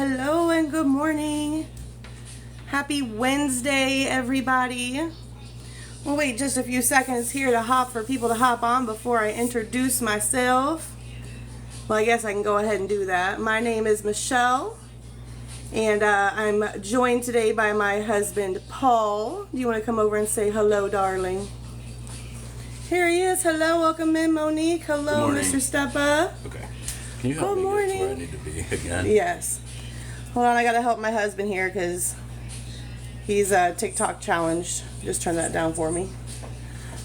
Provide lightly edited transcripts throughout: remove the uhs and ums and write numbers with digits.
Hello and good morning. Happy Wednesday, everybody. We'll wait just a few seconds here for people to hop on before I introduce myself. Well, I guess I can go ahead and do that. My name is Michelle, and I'm joined today by my husband, Paul. Do you want to come over and say hello, darling? Here he is. Hello, welcome in, Monique. Hello, Mr. Steppa. Okay. Can you help me get to where I need to be again? Yes. Hold on, I gotta help my husband here because he's TikTok challenged. Just turn that down for me.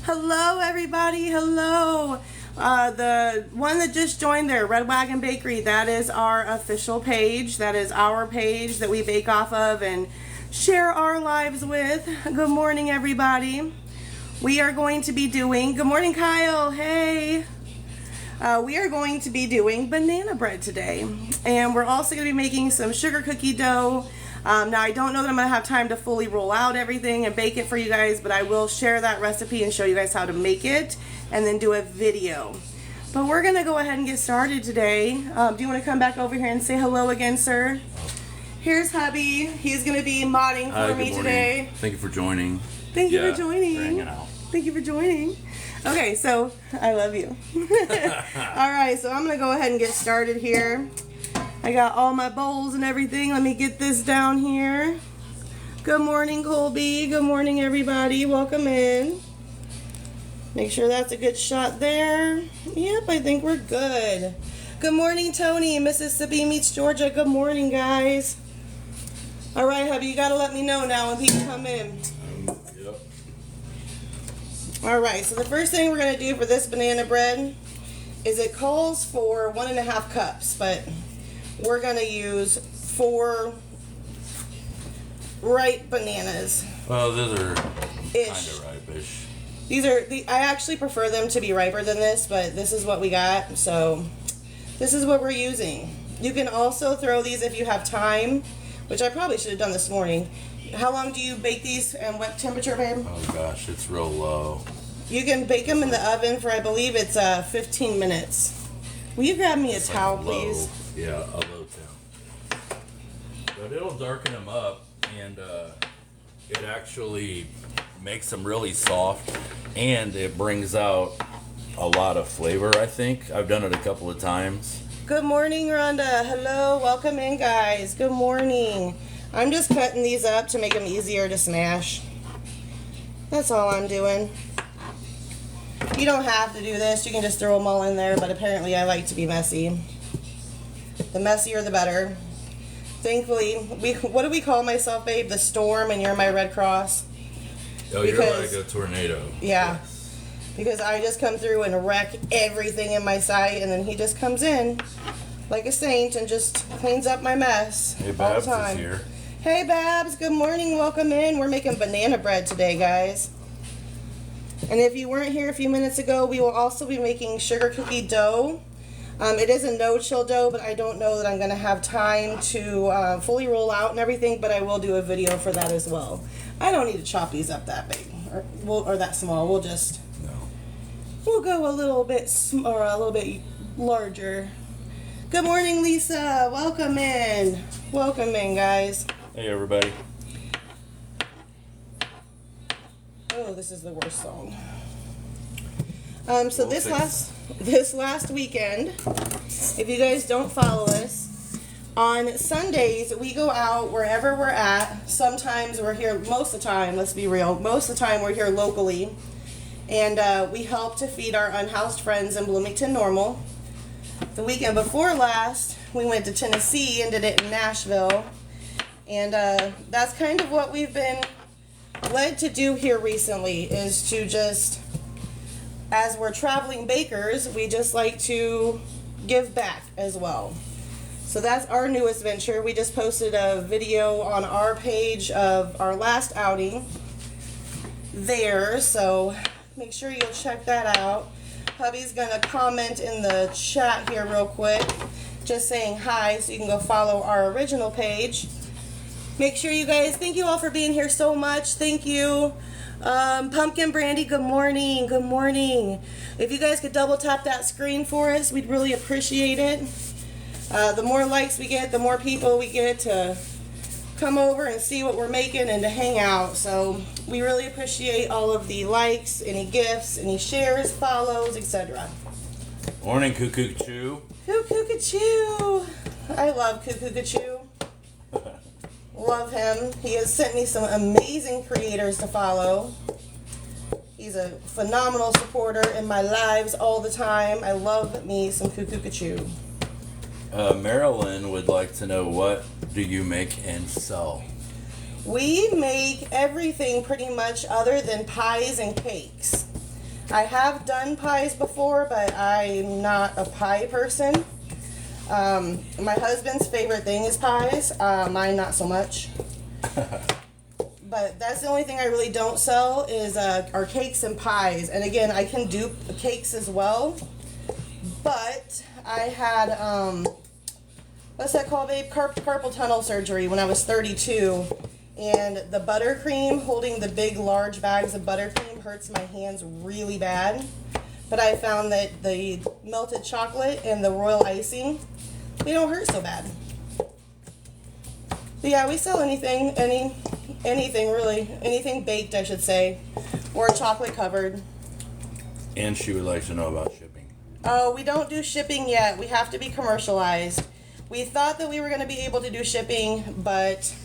Hello, everybody. Hello. The one that just joined there, Red Wagon Bakery, that is our official page. That is our page that we bake off of and share our lives with. Good morning, everybody. We are going to be doing, good morning, Kyle. Hey. We are going to be doing banana bread today, and we're also going to be making some sugar cookie dough. Now I don't know that I'm going to have time to fully roll out everything and bake it for you guys, but I will share that recipe and show you guys how to make it and then do a video. But we're going to go ahead and get started today. Do you want to come back over here and say hello again, sir? Here's hubby. He's going to be modding for me today. Thank you for joining. Thank you for joining. For hanging out. Thank you for joining. Okay, so I love you. Alright, so I'm going to go ahead and get started here. I got all my bowls and everything. Let me get this down here. Good morning, Colby. Good morning, everybody. Welcome in. Make sure that's a good shot there. Yep, I think we're good. Good morning, Tony. Mississippi meets Georgia. Good morning, guys. Alright, hubby, you got to let me know now when people come in. Yep. Alright, so the first thing we're going to do for this banana bread is it calls for 1.5 cups, but we're going to use 4 ripe bananas. Well, those are kind of ripe-ish. I actually prefer them to be riper than this, but this is what we got, so this is what we're using. You can also throw these if you have time, which I probably should have done this morning. How long do you bake these and what temperature, babe? Oh gosh, it's real low. You can bake them in the oven for, I believe it's 15 minutes. Will you grab me a towel, please? Yeah, a low temp. But it'll darken them up, and it actually makes them really soft, and it brings out a lot of flavor, I think. I've done it a couple of times. Good morning, Rhonda. Hello, welcome in, guys. Good morning. I'm just cutting these up to make them easier to smash. That's all I'm doing. You don't have to do this. You can just throw them all in there, but apparently I like to be messy. The messier, the better. Thankfully, what do we call myself, babe? The storm, and you're my Red Cross? Oh, you're like a tornado. Yeah. Yes. Because I just come through and wreck everything in my sight, and then he just comes in like a saint and just cleans up my mess Hey, all the Babs time. is here. Hey, Babs. Good morning. Welcome in. We're making banana bread today, guys. And if you weren't here a few minutes ago, we will also be making sugar cookie dough. It is a no-chill dough, but I don't know that I'm going to have time to fully roll out and everything, but I will do a video for that as well. I don't need to chop these up that big or that small. We'll just we'll go a little bit larger. Good morning, Lisa. Welcome in. Welcome in, guys. Hey, everybody. Oh, this is the worst song. So this last weekend, if you guys don't follow us, on Sundays we go out wherever we're at. Sometimes we're here, most of the time, let's be real, most of the time we're here locally, and we help to feed our unhoused friends in Bloomington Normal. The weekend before last, we went to Tennessee and did it in Nashville, and that's kind of what we've been led to do here recently, is to just, as we're traveling bakers, we just like to give back as well. So that's our newest venture. We just posted a video on our page of our last outing there, so make sure you'll check that out. Hubby's gonna comment in the chat here real quick, just saying hi, so you can go follow our original page. Make sure you guys, thank you all for being here so much. Thank you. Pumpkin Brandy, good morning. Good morning. If you guys could double tap that screen for us, we'd really appreciate it. The more likes we get, the more people we get to come over and see what we're making and to hang out. So we really appreciate all of the likes, any gifts, any shares, follows, etc. Morning, Cuckoo Chew. Cuckoo Chew. I love Cuckoo Chew. Love him. He has sent me some amazing creators to follow. He's a phenomenal supporter in my lives all the time. I love me some Cuckoo Chew. Marilyn would like to know, what do you make and sell? We make everything pretty much other than pies and cakes. I have done pies before, but I'm not a pie person. My husband's favorite thing is pies. Mine not so much. But that's the only thing I really don't sell is our cakes and pies. And again, I can do cakes as well. But I had, what's that called, babe? Carpal tunnel surgery when I was 32. And the buttercream, holding the big, large bags of buttercream hurts my hands really bad. But I found that the melted chocolate and the royal icing, they don't hurt so bad. But yeah, we sell anything really. Anything baked, I should say. Or chocolate covered. And she would like to know about shipping. Oh, we don't do shipping yet. We have to be commercialized. We thought that we were going to be able to do shipping, but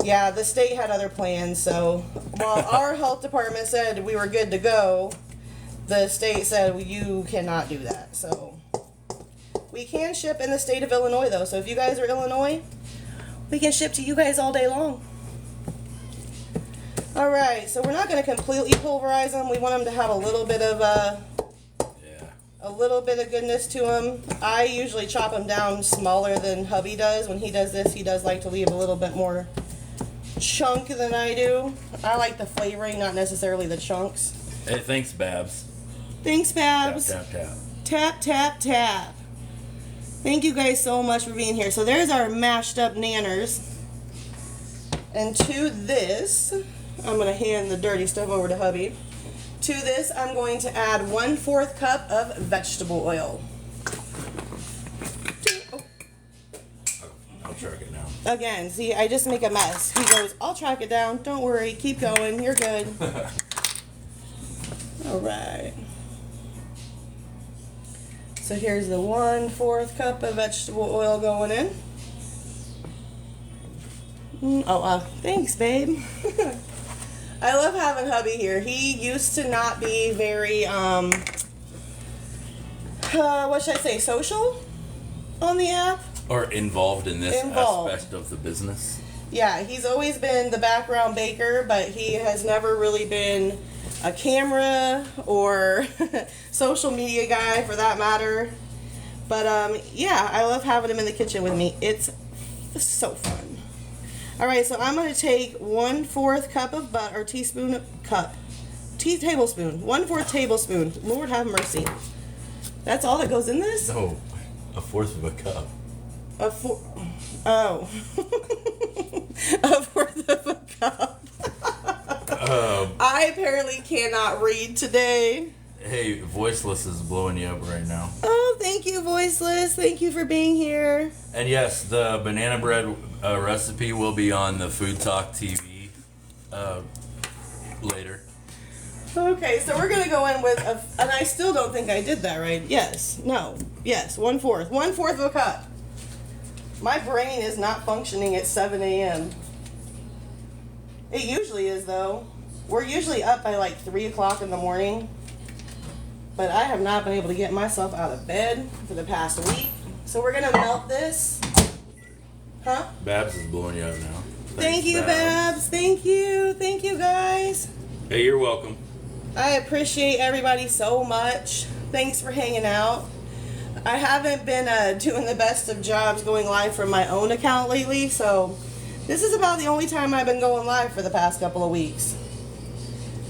yeah, the state had other plans. So while our health department said we were good to go, the state said, well, you cannot do that. So we can ship in the state of Illinois, though. So if you guys are Illinois, we can ship to you guys all day long. All right, so we're not going to completely pulverize them. We want them to have a little bit of goodness to them. I usually chop them down smaller than hubby does. When he does this, he does like to leave a little bit more chunk than I do. I like the flavoring, not necessarily the chunks. Hey, thanks, Babs. Thanks, Babs. Tap, tap, tap. Tap, tap, tap. Thank you guys so much for being here. So there's our mashed up nanners. And to this, I'm going to hand the dirty stuff over to hubby. To this, I'm going to add 1/4 cup of vegetable oil. I'll track it down. Again, see, I just make a mess. He goes, I'll track it down. Don't worry. Keep going. You're good. All right. So here's the 1/4 cup of vegetable oil going in. Thanks, babe. I love having hubby here. He used to not be very, what should I say, social on the app? Or involved in this aspect of the business. Yeah, he's always been the background baker, but he has never really been a camera or social media guy for that matter. But yeah, I love having him in the kitchen with me. It's so fun. All right, so I'm going to take 1/4 cup of butter, or tablespoon. 1/4 tablespoon. Lord have mercy. That's all that goes in this? No, 1/4 of a cup. A 1/4 of a cup. I apparently cannot read today. Hey, Voiceless is blowing you up right now. Oh, thank you, Voiceless. Thank you for being here. And yes, the banana bread recipe will be on the FoodTokTV later. Okay, so we're going to go in with, and I still don't think I did that right. Yes, no, yes, 1/4. 1/4 of a cup. My brain is not functioning at 7 a.m. It usually is, though. We're usually up by like 3 o'clock in the morning. But I have not been able to get myself out of bed for the past week. So we're going to melt this. Huh? Babs is blowing you up now. Thank you, Babs. Thank you. Thank you, guys. Hey, you're welcome. I appreciate everybody so much. Thanks for hanging out. I haven't been doing the best of jobs going live from my own account lately, so this is about the only time I've been going live for the past couple of weeks.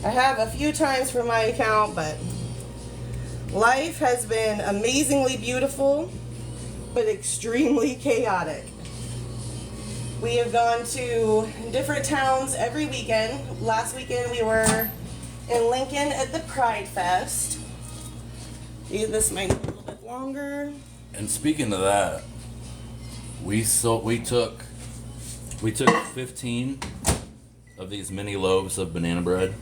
I have a few times for my account, but life has been amazingly beautiful, but extremely chaotic. We have gone to different towns every weekend. Last weekend we were in Lincoln at the Pride Fest. This might be a little bit longer. And speaking of that, we took 15 of these mini loaves of banana bread,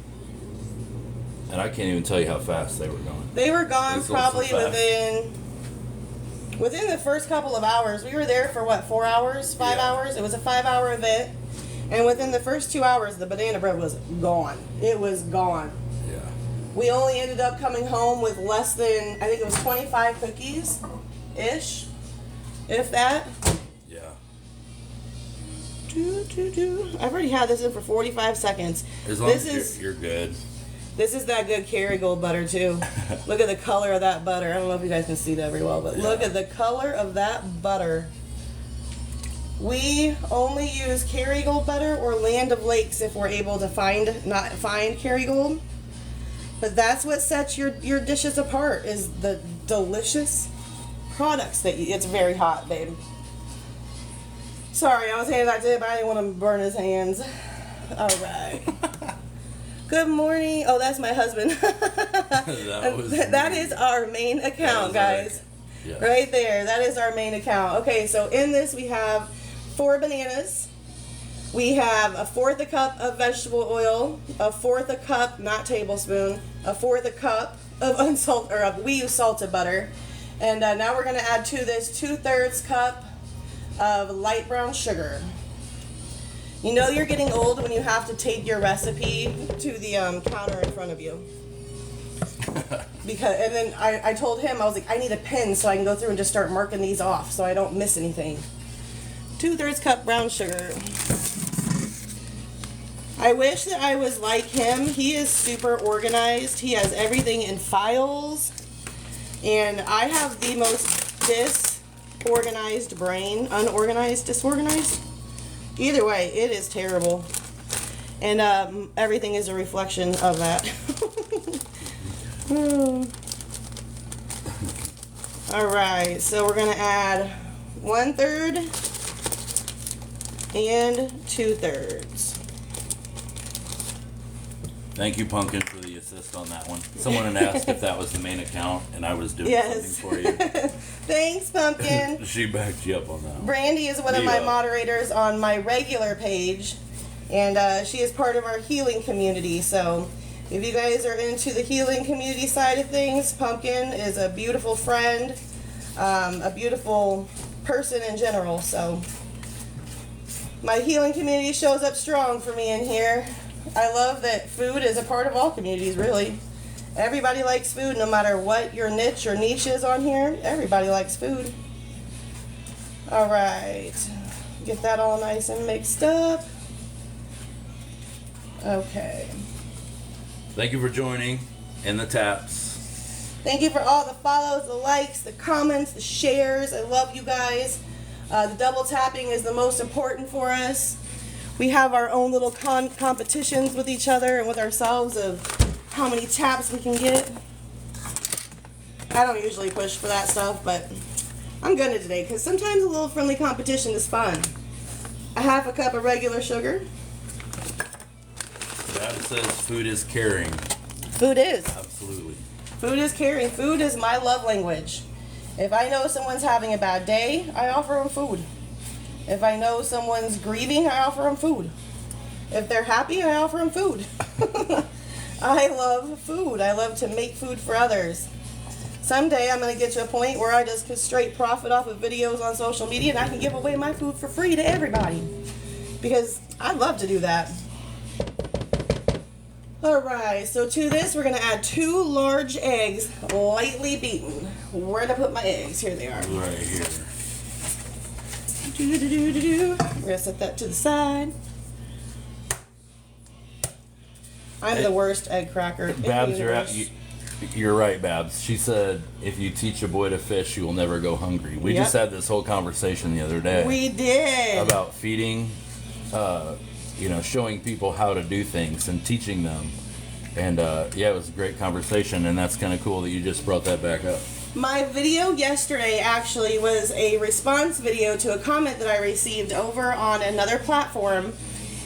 and I can't even tell you how fast they were going. They were gone probably so within the first couple of hours. We were there for what, 4 hours, 5 hours? It was a 5-hour event, and within the first 2 hours, the banana bread was gone. It was gone. Yeah. We only ended up coming home with less than, I think it was 25 cookies, ish, if that. Yeah. I've already had this in for 45 seconds. As long as you're good. This is that good Kerrygold butter too. Look at the color of that butter. I don't know if you guys can see that very well, but look at the color of that butter. We only use Kerrygold butter or Land of Lakes if we're able to find Kerrygold. But that's what sets your dishes apart, is the delicious products that you. It's very hot, babe. Sorry, I was handing that to him, but I didn't want to burn his hands. All right. Good morning. Oh, that's my husband. That is our main account, guys. Yeah. Right there. That is our main account. Okay, so in this we have 4 bananas. We have 1/4 a cup of vegetable oil, 1/4 a cup, not tablespoon, 1/4 a cup of we use salted butter. And now we're going to add to this 2/3 cup of light brown sugar. You know you're getting old when you have to take your recipe to the counter in front of you. And then I told him, I was like, I need a pen so I can go through and just start marking these off so I don't miss anything. 2/3 cup brown sugar. I wish that I was like him. He is super organized. He has everything in files. And I have the most disorganized brain. Unorganized, disorganized? Either way, it is terrible. And everything is a reflection of that. Alright, so we're going to add 1/3 and 2/3. Thank you, Pumpkin, for the assist on that one. Someone had asked if that was the main account, and I was doing something for you. Thanks, Pumpkin. She backed you up on that one. Brandy is one of my moderators on my regular page, and she is part of our healing community. So if you guys are into the healing community side of things, Pumpkin is a beautiful friend, a beautiful person in general. So my healing community shows up strong for me in here. I love that food is a part of all communities, really. Everybody likes food, no matter what your niche or niche is on here. Everybody likes food. All right. Get that all nice and mixed up. Okay. Thank you for joining in the taps. Thank you for all the follows, the likes, the comments, the shares. I love you guys. The double tapping is the most important for us. We have our own little competitions with each other and with ourselves of how many taps we can get. I don't usually push for that stuff, but I'm gonna today because sometimes a little friendly competition is fun. 1/2 cup of regular sugar. That says food is caring. Food is. Absolutely. Food is caring. Food is my love language. If I know someone's having a bad day, I offer them food. If I know someone's grieving, I offer them food. If they're happy, I offer them food. I love food. I love to make food for others. Someday I'm going to get to a point where I just can straight profit off of videos on social media and I can give away my food for free to everybody. Because I love to do that. Alright, so to this we're going to add 2 large eggs, lightly beaten. Where did I put my eggs? Here they are. Right here. We're going to set that to the side. I'm the worst egg cracker in Babs, the universe. you're right, Babs. She said, if you teach a boy to fish, you will never go hungry. We just had this whole conversation the other day. We did. About feeding, showing people how to do things and teaching them. And, it was a great conversation, and that's kind of cool that you just brought that back up. My video yesterday actually was a response video to a comment that I received over on another platform.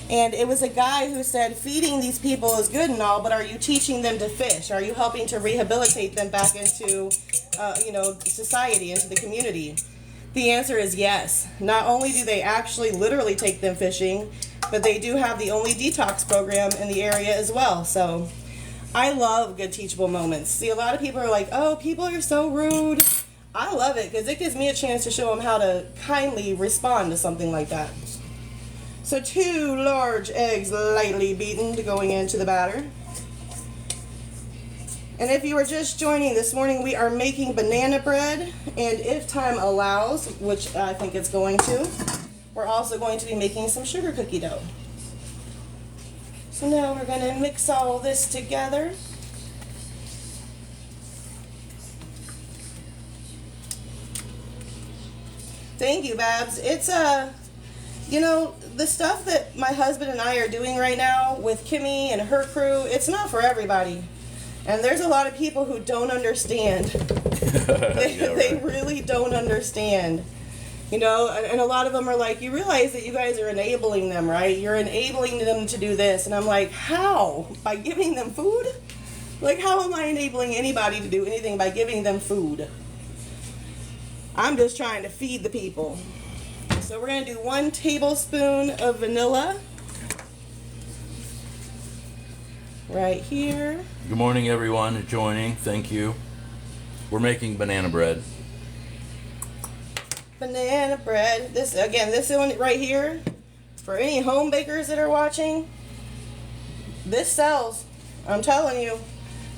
And it was a guy who said, feeding these people is good and all, but are you teaching them to fish? Are you helping to rehabilitate them back into, society, into the community? The answer is yes. Not only do they actually literally take them fishing, but they do have the only detox program in the area as well. So I love good teachable moments. See, a lot of people are like, oh, people are so rude. I love it because it gives me a chance to show them how to kindly respond to something like that. So 2 large eggs lightly beaten going into the batter. And if you were just joining this morning, we are making banana bread, and if time allows, which I think it's going to, we're also going to be making some sugar cookie dough. So now we're going to mix all this together. Thank you, Babs. It's the stuff that my husband and I are doing right now with Kimmy and her crew, it's not for everybody. And there's a lot of people who don't understand. They really don't understand. And a lot of them are like, you realize that you guys are enabling them, right? You're enabling them to do this. And I'm like, how? By giving them food? Like, how am I enabling anybody to do anything by giving them food? I'm just trying to feed the people. So we're going to do 1 tablespoon of vanilla. Right here. Good morning, everyone joining. Thank you. We're making banana bread. Banana bread. This one right here, for any home bakers that are watching, this sells. I'm telling you,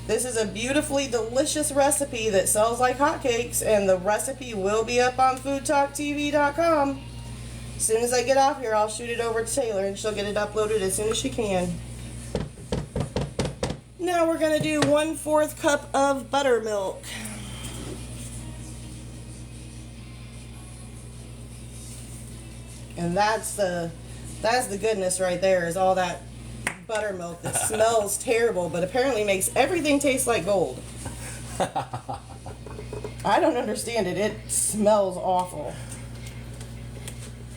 this is a beautifully delicious recipe that sells like hotcakes, and the recipe will be up on FoodtokTV.com. As soon as I get off here, I'll shoot it over to Taylor, and she'll get it uploaded as soon as she can. Now we're going to do 1/4 cup of buttermilk. And that's the goodness right there, is all that buttermilk that smells terrible, but apparently makes everything taste like gold. I don't understand it. It smells awful.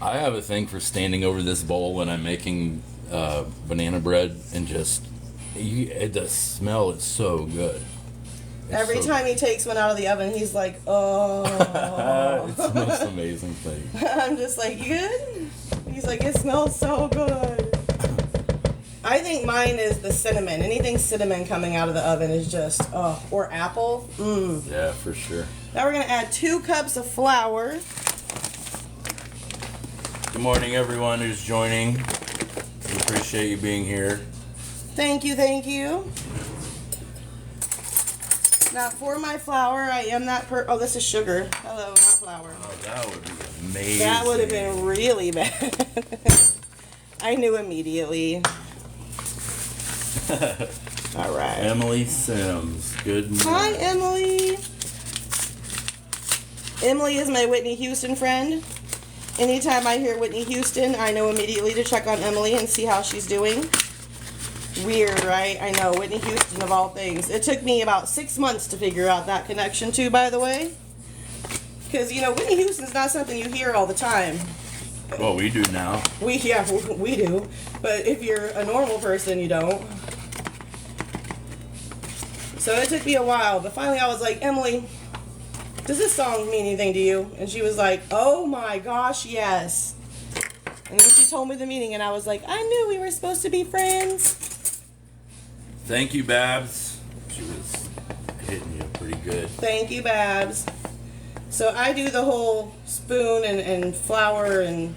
I have a thing for standing over this bowl when I'm making banana bread and just... the smell is so good. Every time he takes one out of the oven, he's like, oh. It's the most amazing thing. I'm just like, you good? He's like, it smells so good. I think mine is the cinnamon. Anything cinnamon coming out of the oven is just, or apple. Yeah, for sure. Now we're going to add 2 cups of flour. Good morning, everyone who's joining. We appreciate you being here. Thank you, thank you. Now for my flour, I am that oh, this is sugar. Hello, not flour. Oh, that would be amazing. That would have been really bad. I knew immediately. All right. Emily Sims. Good morning. Hi, Emily. Emily is my Whitney Houston friend. Anytime I hear Whitney Houston, I know immediately to check on Emily and see how she's doing. Weird, right? I know, Whitney Houston of all things. It took me about 6 months to figure out that connection too, by the way. Because, Whitney Houston's not something you hear all the time. Well, we do now. We do. But if you're a normal person, you don't. So it took me a while, but finally I was like, Emily, does this song mean anything to you? And she was like, oh my gosh, yes. And then she told me the meaning, and I was like, I knew we were supposed to be friends. Thank you, Babs. She was hitting you pretty good. Thank you, Babs. So I do the whole spoon and flour and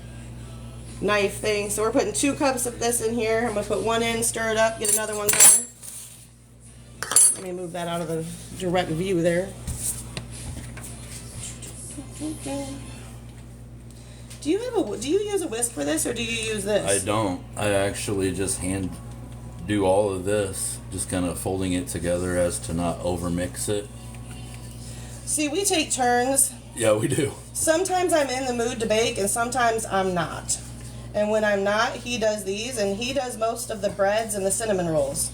knife thing. So we're putting 2 cups of this in here. I'm going to put 1 in, stir it up, get another one going. Let me move that out of the direct view there. Do you use a whisk for this, or do you use this? I don't. I actually just hand do all of this, just kind of folding it together as to not over mix it. See, we take turns. Yeah, we do. Sometimes I'm in the mood to bake, and sometimes I'm not. And when I'm not, he does these, and he does most of the breads and the cinnamon rolls.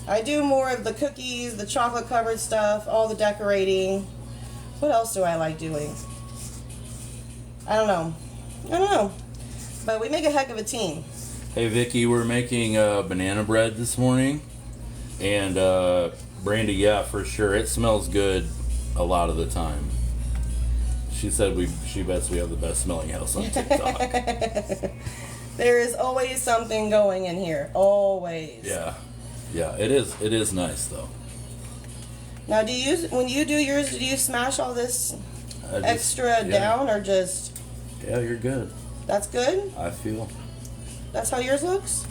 I do more of the cookies, the chocolate covered stuff, all the decorating. What else do I like doing? I don't know. But we make a heck of a team. Hey Vicky, we're making banana bread this morning, and Brandy, yeah, for sure, it smells good a lot of the time. She said she bets we have the best smelling house on TikTok. There is always something going in here, always. Yeah, it is nice though. Now, when you do yours, do you smash all this extra down or just? Yeah, you're good. That's good. I feel. That's how yours looks?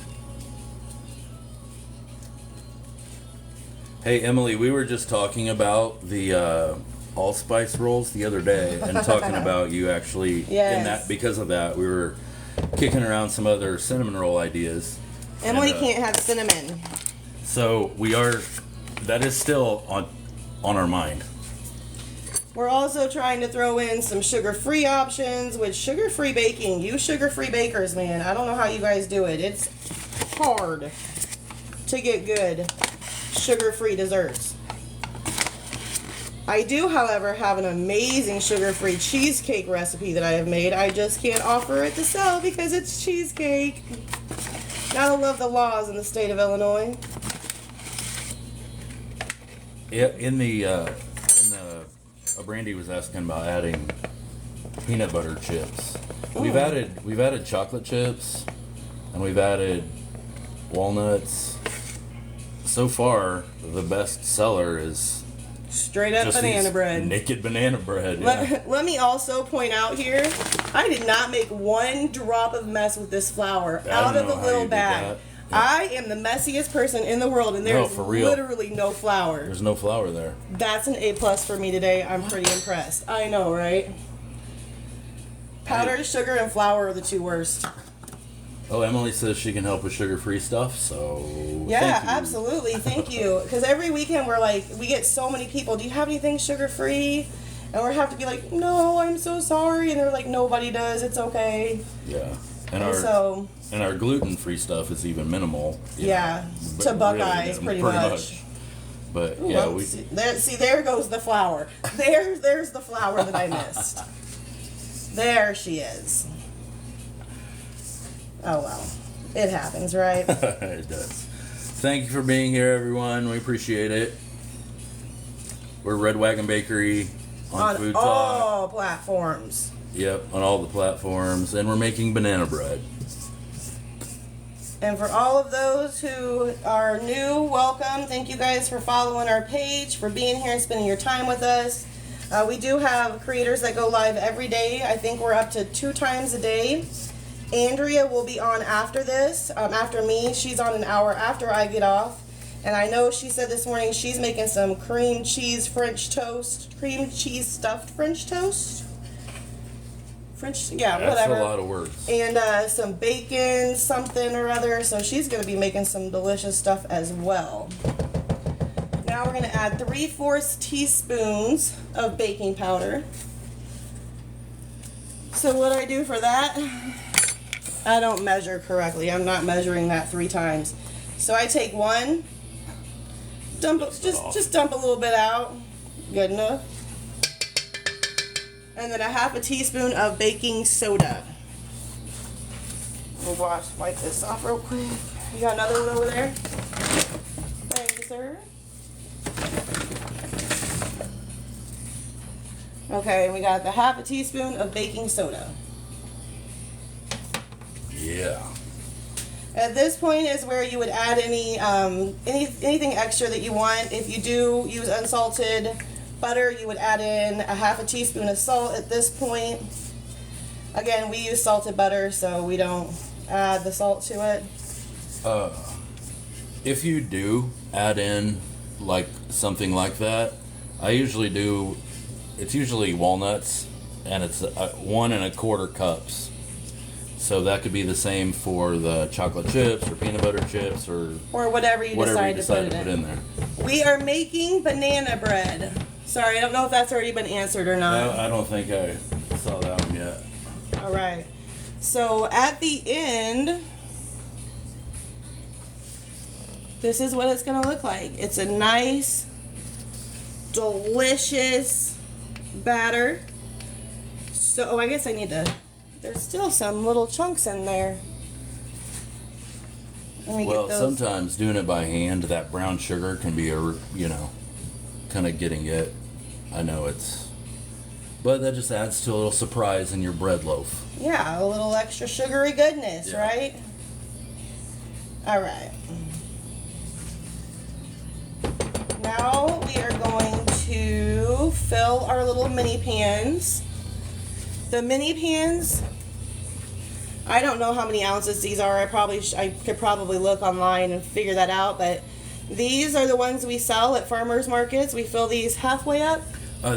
Hey, Emily, we were just talking about the allspice rolls the other day and talking about you actually in that. Because of that, we were kicking around some other cinnamon roll ideas. Emily can't have cinnamon. So that is still on our mind. We're also trying to throw in some sugar-free options with sugar-free baking. You sugar-free bakers, man. I don't know how you guys do it. It's hard to get good sugar-free desserts. I do, however, have an amazing sugar-free cheesecake recipe that I have made. I just can't offer it to sell because it's cheesecake. Gotta love the laws in the state of Illinois. Yeah, Brandy was asking about adding peanut butter chips. We've added chocolate chips, and we've added walnuts. So far, the best seller is straight up banana bread. Naked banana bread. Let me also point out here, I did not make one drop of mess with this flour out of the little bag. Yeah. I am the messiest person in the world, and there's literally no flour. There's no flour there. That's an A+ for me today. I'm pretty impressed. I know, right? Powdered sugar and flour are the two worst. Oh, Emily says she can help with sugar-free stuff, so yeah, absolutely. Thank you. Because every weekend we get so many people, do you have anything sugar-free? And we have to be like, no, I'm so sorry. And they're like, nobody does. It's okay. Yeah. And our gluten-free stuff is even minimal. Yeah, to Buckeyes, pretty much. But yeah, there goes the flour. There's the flour that I missed. There she is. Oh well, it happens, right? It does. Thank you for being here, everyone. We appreciate it. We're Red Wagon Bakery on FoodTok. All platforms. Yep, on all the platforms, and we're making banana bread. And for all of those who are new, welcome. Thank you guys for following our page, for being here and spending your time with us. We do have creators that go live every day. I think we're up to 2 times a day. Andrea will be on after this, after me. She's on an hour after I get off. And I know she said this morning she's making some cream cheese French toast, cream cheese stuffed French toast. Whatever. That's a lot of words. And some bacon, something or other. So she's going to be making some delicious stuff as well. Now we're going to add 3/4 teaspoons of baking powder. So what I do for that, I don't measure correctly. I'm not measuring that 3 times. So I take one, just dump a little bit out. Good enough. And then a 1/2 teaspoon of baking soda. We'll wipe this off real quick. You got another one over there? Thank you, sir. Okay, we got the 1/2 teaspoon of baking soda. Yeah. At this point is where you would add anything extra that you want. If you do use unsalted butter, you would add in a 1/2 teaspoon of salt at this point. Again, we use salted butter, so we don't add the salt to it. If you do add in like something like that, I usually do. It's usually walnuts, and it's 1 1/4 cups. So that could be the same for the chocolate chips or peanut butter chips or whatever you decide to put in there. We are making banana bread. Sorry, I don't know if that's already been answered or not. No, I don't think I saw that one yet. All right. So at the end, this is what it's going to look like. It's a nice, delicious batter. So, I guess I need to... There's still some little chunks in there. Let me Well, get those. sometimes doing it by hand, that brown sugar can be kind of getting it. I know but that just adds to a little surprise in your bread loaf. Yeah, a little extra sugary goodness, Yeah. right? All right. Now we are going to fill our little mini pans. The mini pans, I don't know how many ounces these are. I could probably look online and figure that out, but these are the ones we sell at farmers markets. We fill these halfway up.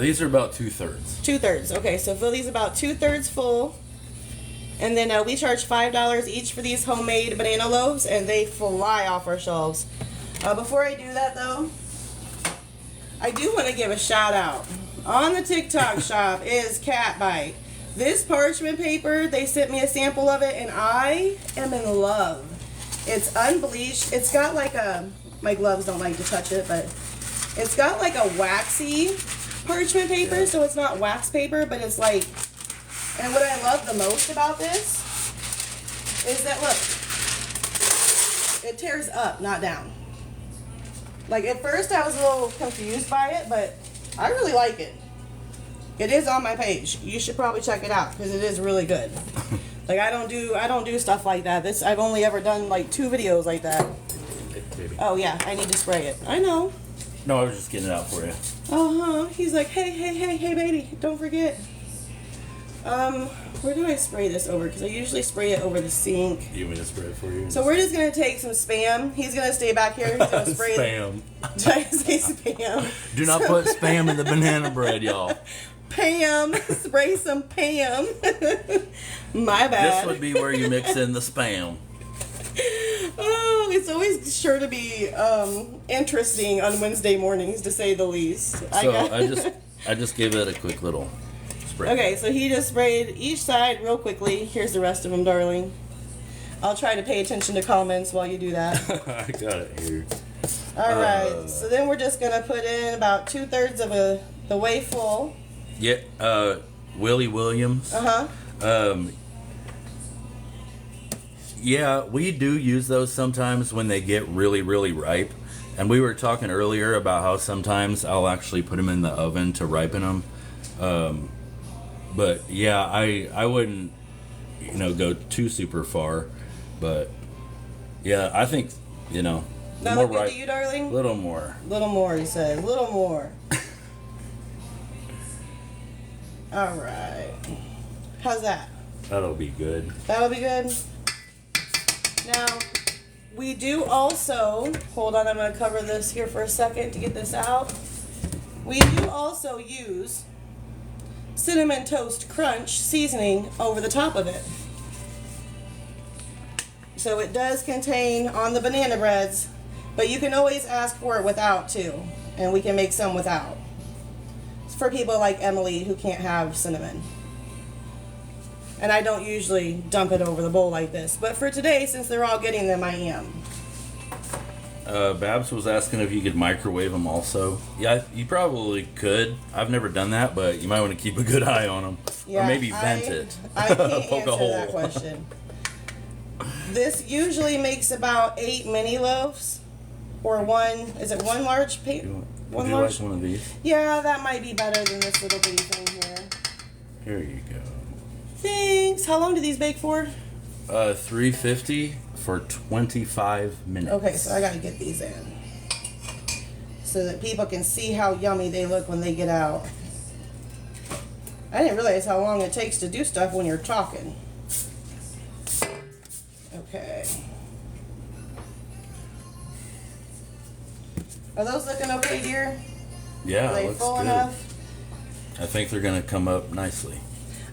These are about 2/3. 2/3. Okay, so fill these about 2/3 full. And then we charge $5 each for these homemade banana loaves, and they fly off our shelves. Before I do that, though, I do want to give a shout out. On the TikTok shop is Cat Bite. This parchment paper, they sent me a sample of it, and I am in love. It's unbleached. It's got like my gloves don't like to touch it, but it's got like a waxy parchment paper, so it's not wax paper, but it's like, and what I love the most about this is that, look, it tears up, not down. Like, at first I was a little confused by it, but I really like it. It is on my page. You should probably check it out because it is really good. Like, I don't do stuff like that. I've only ever done like 2 videos like that. Oh yeah, I need to spray it. I know. No, I was just getting it out for you. He's like, hey, baby, don't forget. Where do I spray this over? Because I usually spray it over the sink. You want me to spray it for you? So we're just gonna take some Spam. He's gonna stay back here. He's gonna spray Spam. Did I say Spam? Do not put Spam in the banana bread, y'all. Pam, spray some Pam. My bad. This would be where you mix in the Spam. Oh, it's always sure to be interesting on Wednesday mornings, to say the least. So I just gave it a quick little spray. Okay, so he just sprayed each side real quickly. Here's the rest of them, darling. I'll try to pay attention to comments while you do that. I got it here. All right, so then we're just gonna put in about 2/3 of the way full. Yeah, Willie Williams. Yeah, we do use those sometimes when they get really, really ripe. And we were talking earlier about how sometimes I'll actually put them in the oven to ripen them. But yeah, I wouldn't, go too super far. But yeah, I think, the That more look good ripe, to you, darling? little more. Little more, he said. Little more. All right. How's that? That'll be good. That'll be good. Now, we do also, hold on, I'm going to cover this here for a second to get this out. We do also use Cinnamon Toast Crunch seasoning over the top of it. So it does contain on the banana breads, but you can always ask for it without too, and we can make some without. It's for people like Emily who can't have cinnamon. And I don't usually dump it over the bowl like this. But for today, since they're all getting them, I am. Babs was asking if you could microwave them also. Yeah, you probably could. I've never done that, but you might want to keep a good eye on them. Yeah, or maybe vent it. I can't Poke a answer hole. that question. This usually makes about 8 mini loaves. Or one, is it one large Would one you large? like one of these? Yeah, that might be better than this little bitty thing here. Here you go. Thanks. How long do these bake for? 350 for 25 minutes. Okay, so I gotta get these in. So that people can see how yummy they look when they get out. I didn't realize how long it takes to do stuff when you're talking. Okay. Are those looking okay, dear? Yeah, Are they looks full good. enough? I think they're gonna come up nicely.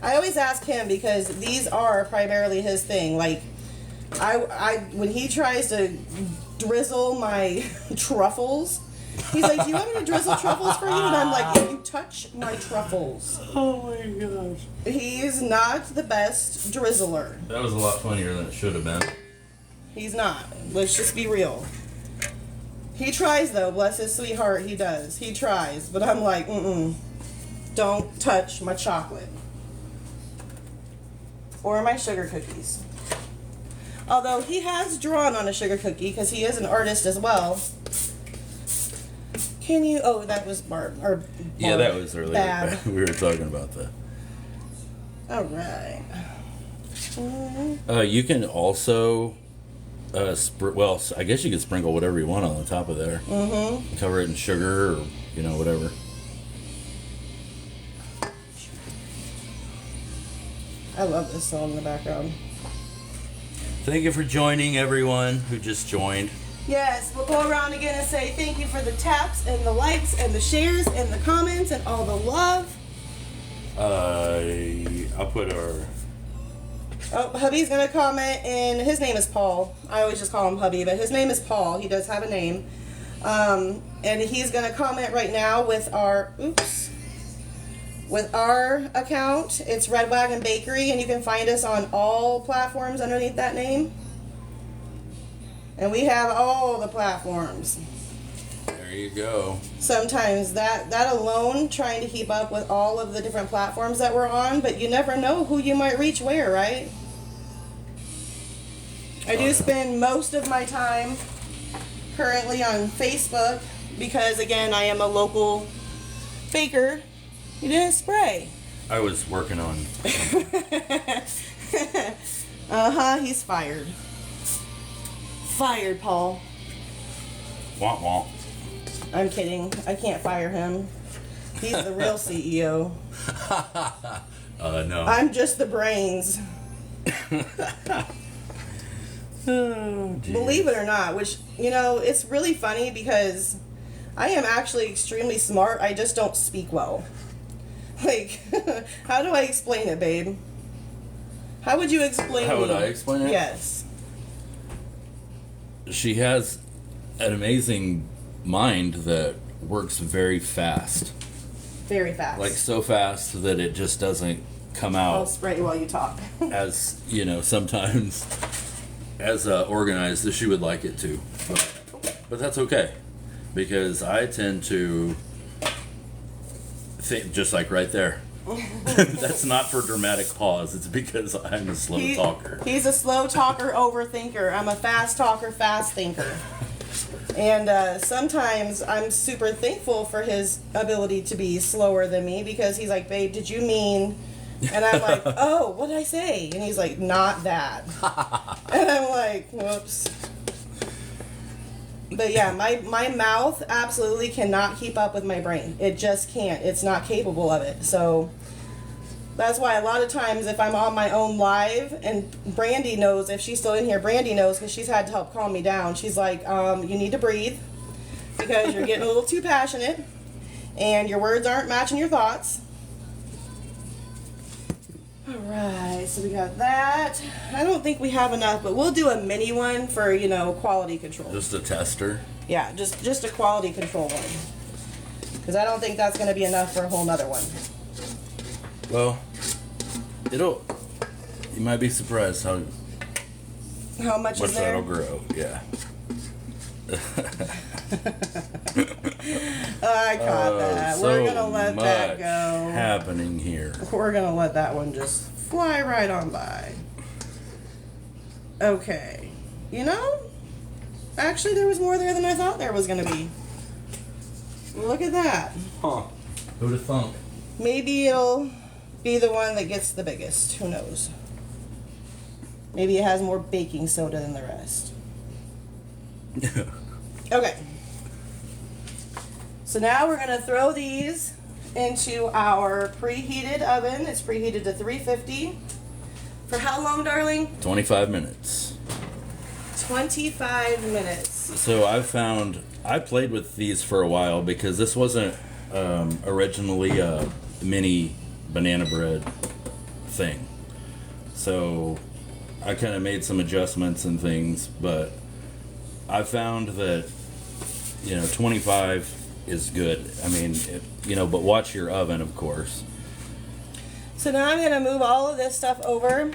I always ask him because these are primarily his thing. Like, I when he tries to drizzle my truffles, he's like, "Do you want me to drizzle truffles for you?" And I'm like, "If you touch my truffles." Oh my gosh. He's not the best drizzler. That was a lot funnier than it should have been. He's not. Let's just be real. He tries though, bless his sweet heart, he does. He tries, but I'm like, don't touch my chocolate. Or my sugar cookies. Although he has drawn on a sugar cookie because he is an artist as well. Can you? Oh, that was Barb. Or Barb. Yeah, that was earlier. Bab. We were talking about that. All right. You can also, well, I guess you could sprinkle whatever you want on the top of there. Mm-hmm. Cover it in sugar or, whatever. I love this song in the background. Thank you for joining, everyone who just joined. Yes, we'll go around again and say thank you for the taps and the likes and the shares and the comments and all the love. I'll put our... Oh, hubby's gonna comment, and his name is Paul. I always just call him hubby, but his name is Paul. He does have a name. And he's gonna comment right now with our, with our account. It's Red Wagon Bakery, and you can find us on all platforms underneath that name. And we have all the platforms. There you go. Sometimes that alone, trying to keep up with all of the different platforms that we're on, but you never know who you might reach where, right? I do spend most of my time currently on Facebook because, again, I am a local baker. You didn't spray. I was working on... He's fired. Fired, Paul. Womp womp. I'm kidding. I can't fire him. He's the real CEO. No. I'm just the brains. Believe it or not, which, it's really funny because I am actually extremely smart. I just don't speak well. Like, how do I explain it, babe? How would you explain it? How would I explain it? Yes. She has an amazing mind that works very fast. Very fast. Like so fast that it just doesn't come out. I'll spray you while you talk. As, sometimes as organized as she would like it to. But that's okay. Because I tend to think, just like right there. That's not for dramatic pause. It's because I'm a slow talker. He's a slow talker, overthinker. I'm a fast talker, fast thinker. And sometimes I'm super thankful for his ability to be slower than me because he's like, babe, did you mean... And I'm like, oh, what did I say? And he's like, not that. And I'm like, whoops. But yeah, my mouth absolutely cannot keep up with my brain. It just can't. It's not capable of it. So that's why a lot of times if I'm on my own live, and Brandy knows, if she's still in here, Brandy knows because she's had to help calm me down. She's like, you need to breathe because you're getting a little too passionate and your words aren't matching your thoughts. Alright, so we got that. I don't think we have enough, but we'll do a mini one for, quality control. Just a tester? Yeah, just a quality control one. Because I don't think that's going to be enough for a whole nother one. Well, you might be surprised how much is there? that'll grow, yeah. I caught that. So We're going to let that go. Happening here. We're going to let that one just fly right on by. Okay. Actually there was more there than I thought there was going to be. Look at that. Huh. Who'd have thunk? Maybe it'll be the one that gets the biggest. Who knows? Maybe it has more baking soda than the rest. Okay. So now we're going to throw these into our preheated oven. It's preheated to 350. For how long, darling? 25 minutes. 25 minutes. So I played with these for a while because this wasn't originally a mini banana bread thing. So I kind of made some adjustments and things, but I found that 25 is good. I mean, but watch your oven, of course. So now I'm going to move all of this stuff over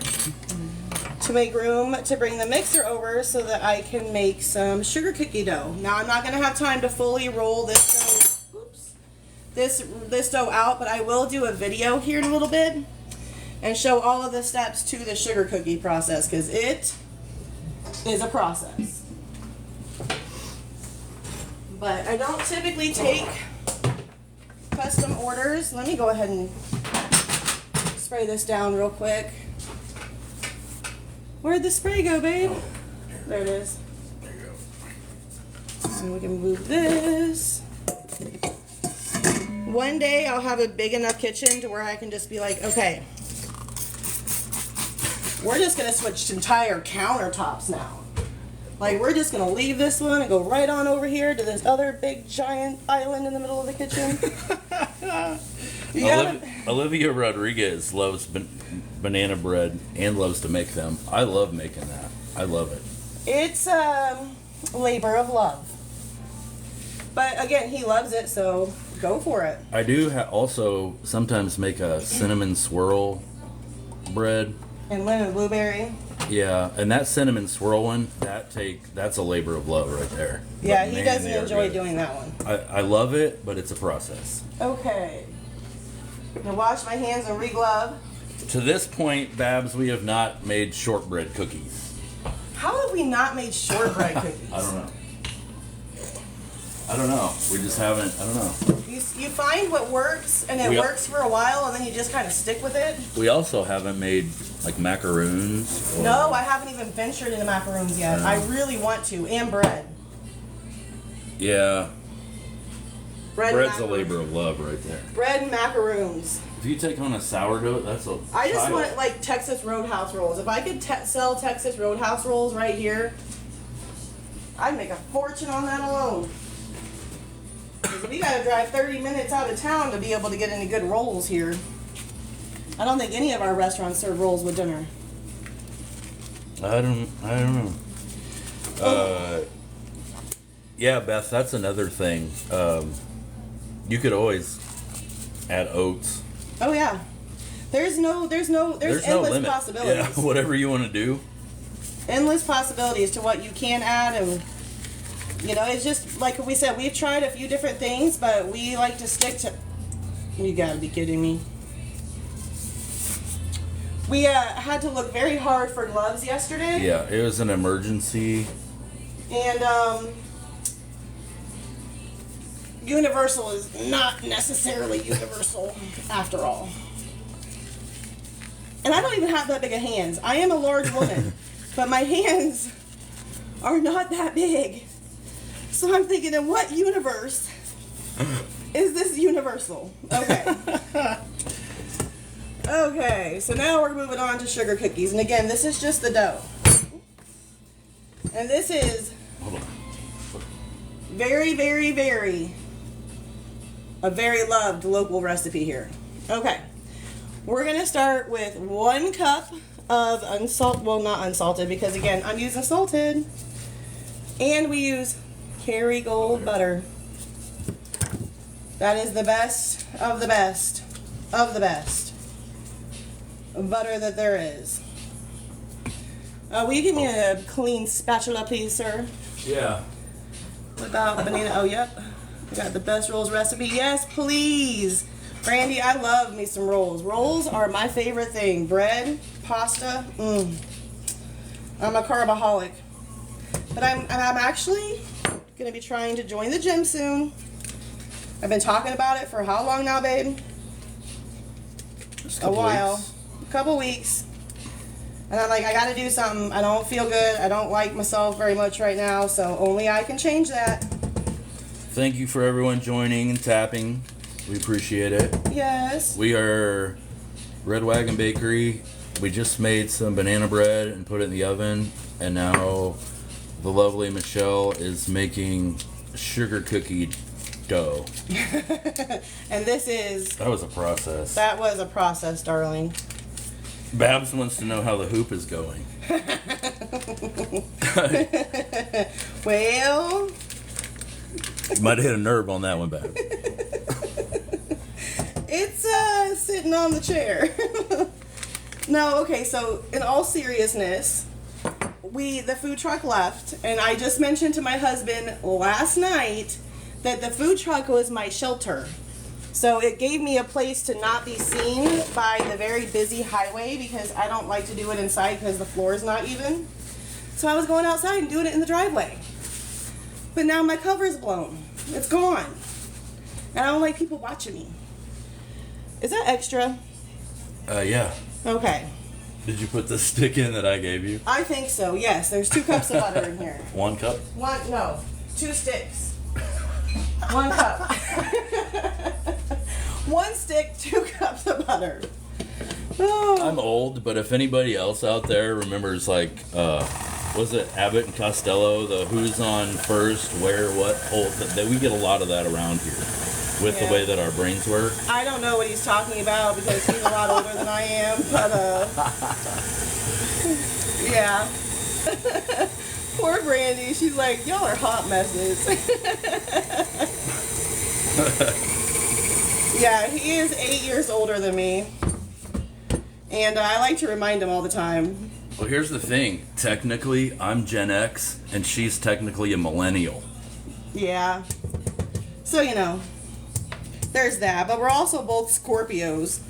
to make room to bring the mixer over so that I can make some sugar cookie dough. Now I'm not going to have time to fully roll this dough, this dough out, but I will do a video here in a little bit and show all of the steps to the sugar cookie process because it is a process. But I don't typically take custom orders. Let me go ahead and spray this down real quick. Where'd the spray go, babe? There it is. There you go. And we can move this. One day I'll have a big enough kitchen to where I can just be like, okay, we're just gonna switch to entire countertops now. Like, we're just gonna leave this one and go right on over here to this other big giant island in the middle of the kitchen. Olivia Rodriguez loves banana bread and loves to make them. I love making that. I love it. It's a labor of love. But again, he loves it, so go for it. I do also sometimes make a cinnamon swirl bread. And lemon blueberry. Yeah, and that cinnamon swirl one, that's a labor of love right there. Yeah, But he man, doesn't they are enjoy good. doing that one. I love it, but it's a process. Okay. I'm gonna wash my hands and re-glove. To this point, Babs, we have not made shortbread cookies. How have we not made shortbread cookies? I don't know. We just haven't. I don't know. You find what works, and it works for a while, and then you just kind of stick with it. We also haven't made like macaroons. No, I haven't even ventured into macaroons yet. I really want to, and bread. Yeah. Bread Bread's and a labor of love right there. Bread and macaroons. If you take on a sourdough, that's a. I just child. want like Texas Roadhouse rolls. If I could sell Texas Roadhouse rolls right here, I'd make a fortune on that alone. 'Cause we gotta drive 30 minutes out of town to be able to get any good rolls here. I don't think any of our restaurants serve rolls with dinner. I don't know. Yeah, Beth, that's another thing. You could always add oats. Oh yeah. There's endless no limit. possibilities. Yeah, whatever you want to do. Endless possibilities to what you can add, and you know, it's just like we said, we've tried a few different things, but we like to stick to. You gotta be kidding me. We had to look very hard for gloves yesterday. Yeah, it was an emergency. And universal is not necessarily universal after all. And I don't even have that big of hands. I am a large woman, but my hands are not that big. So I'm thinking, in what universe is this universal? Okay. Okay, so now we're moving on to sugar cookies. And again, this is just the dough. And this is very, very, very a very loved local recipe here. Okay. We're going to start with 1 cup of not unsalted, because again, I'm using salted. And we use Kerrygold butter. That is the best of the best of the best butter that there is. Will you give me a clean spatula, please, sir? Yeah. Without banana. Oh, yep. We got the best rolls recipe. Yes, please. Brandy, I love me some rolls. Rolls are my favorite thing. Bread, pasta. I'm a carbaholic. But I'm actually going to be trying to join the gym soon. I've been talking about it for how long now, babe? Just a while. A couple weeks. And I'm like, I got to do something. I don't feel good. I don't like myself very much right now, so only I can change that. Thank you for everyone joining and tapping. We appreciate it. Yes. We are Red Wagon Bakery. We just made some banana bread and put it in the oven, and now the lovely Michelle is making sugar cookie dough. And this is... That was a process. That was a process, darling. Babs wants to know how the hoop is going. Well... You might have hit a nerve on that one, Babs. It's sitting on the chair. No, okay, so in all seriousness, the food truck left, and I just mentioned to my husband last night that the food truck was my shelter. So it gave me a place to not be seen by the very busy highway, because I don't like to do it inside because the floor is not even. So I was going outside and doing it in the driveway. But now my cover's blown. It's gone. And I don't like people watching me. Is that extra? Yeah. Okay. Did you put the stick in that I gave you? I think so, yes. There's 2 cups of butter in here. 1 cup? No. 2 sticks. 1 cup. 1 stick, 2 cups of butter. Oh. I'm old, but if anybody else out there remembers, like, was it Abbott and Costello, the who's on first, where, what, whole, that we get a lot of that around here with the way that our brains work. I don't know what he's talking about because he's a lot older than I am, but yeah. Poor Brandy, she's like, y'all are hot messes. Yeah, he is 8 years older than me, and I like to remind him all the time. Well, here's the thing. Technically, I'm Gen X, and she's technically a millennial. Yeah. So, you know, there's that. But we're also both Scorpios.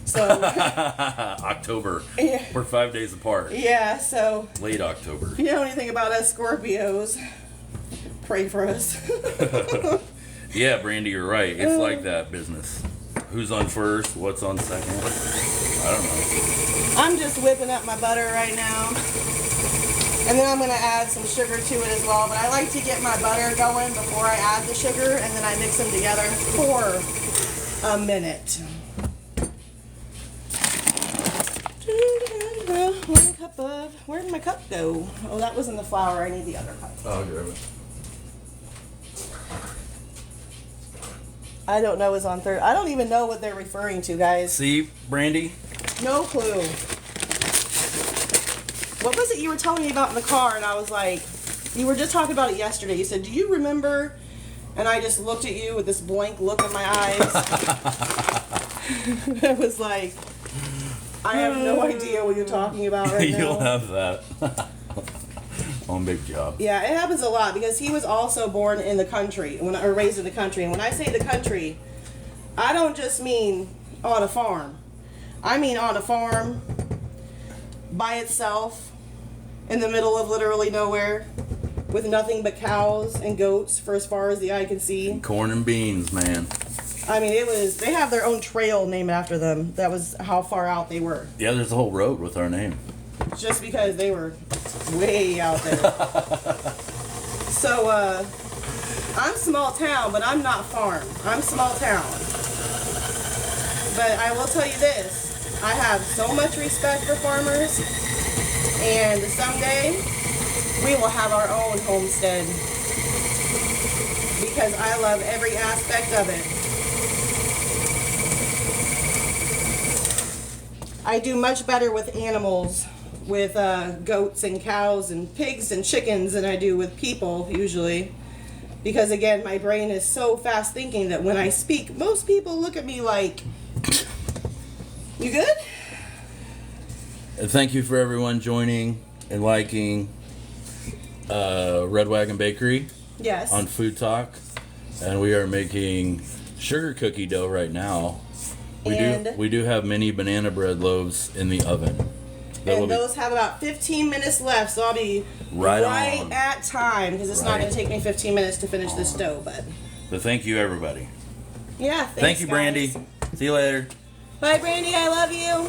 So October. Yeah. We're 5 days apart. Yeah, so Late October. if you know anything about us Scorpios, pray for us. Yeah, Brandy, you're right. It's like that business. Who's on first? What's on second? I don't know. I'm just whipping up my butter right now. And then I'm going to add some sugar to it as well. But I like to get my butter going before I add the sugar. And then I mix them together for a minute. 1 cup of... Where did my cup go? Oh, that was in the flour. I need the other cup. I'll grab it. I don't know what's on third. I don't even know what they're referring to, guys. See, Brandy? No clue. What was it you were telling me about in the car? And I was like, you were just talking about it yesterday. You said, do you remember? And I just looked at you with this blank look in my eyes. I was like, I have no idea what you're talking about right now. You'll have that. On big job. Yeah, it happens a lot because he was also born in the country, or raised in the country. And when I say the country, I don't just mean on a farm. I mean on a farm by itself in the middle of literally nowhere with nothing but cows and goats for as far as the eye can see. Corn and beans, man. I mean, they have their own trail named after them. That was how far out they were. Yeah, there's a whole road with our name. Just because they were way out there. So, I'm small town, but I'm not farm. I'm small town. But I will tell you this. I have so much respect for farmers. And someday, we will have our own homestead. Because I love every aspect of it. I do much better with animals, with goats and cows and pigs and chickens than I do with people usually. Because again, my brain is so fast thinking that when I speak, most people look at me like, you good? And thank you for everyone joining and liking Red Wagon Bakery. Yes. On FoodTok. And we are making sugar cookie dough right now. We do have mini banana bread loaves in the oven. And those have about 15 minutes left, so I'll be right at time because it's not going to take me 15 minutes to finish this dough. But thank you, everybody. Yeah, thanks, thank you, guys. Brandy. See you later. Bye, Brandy. I love you.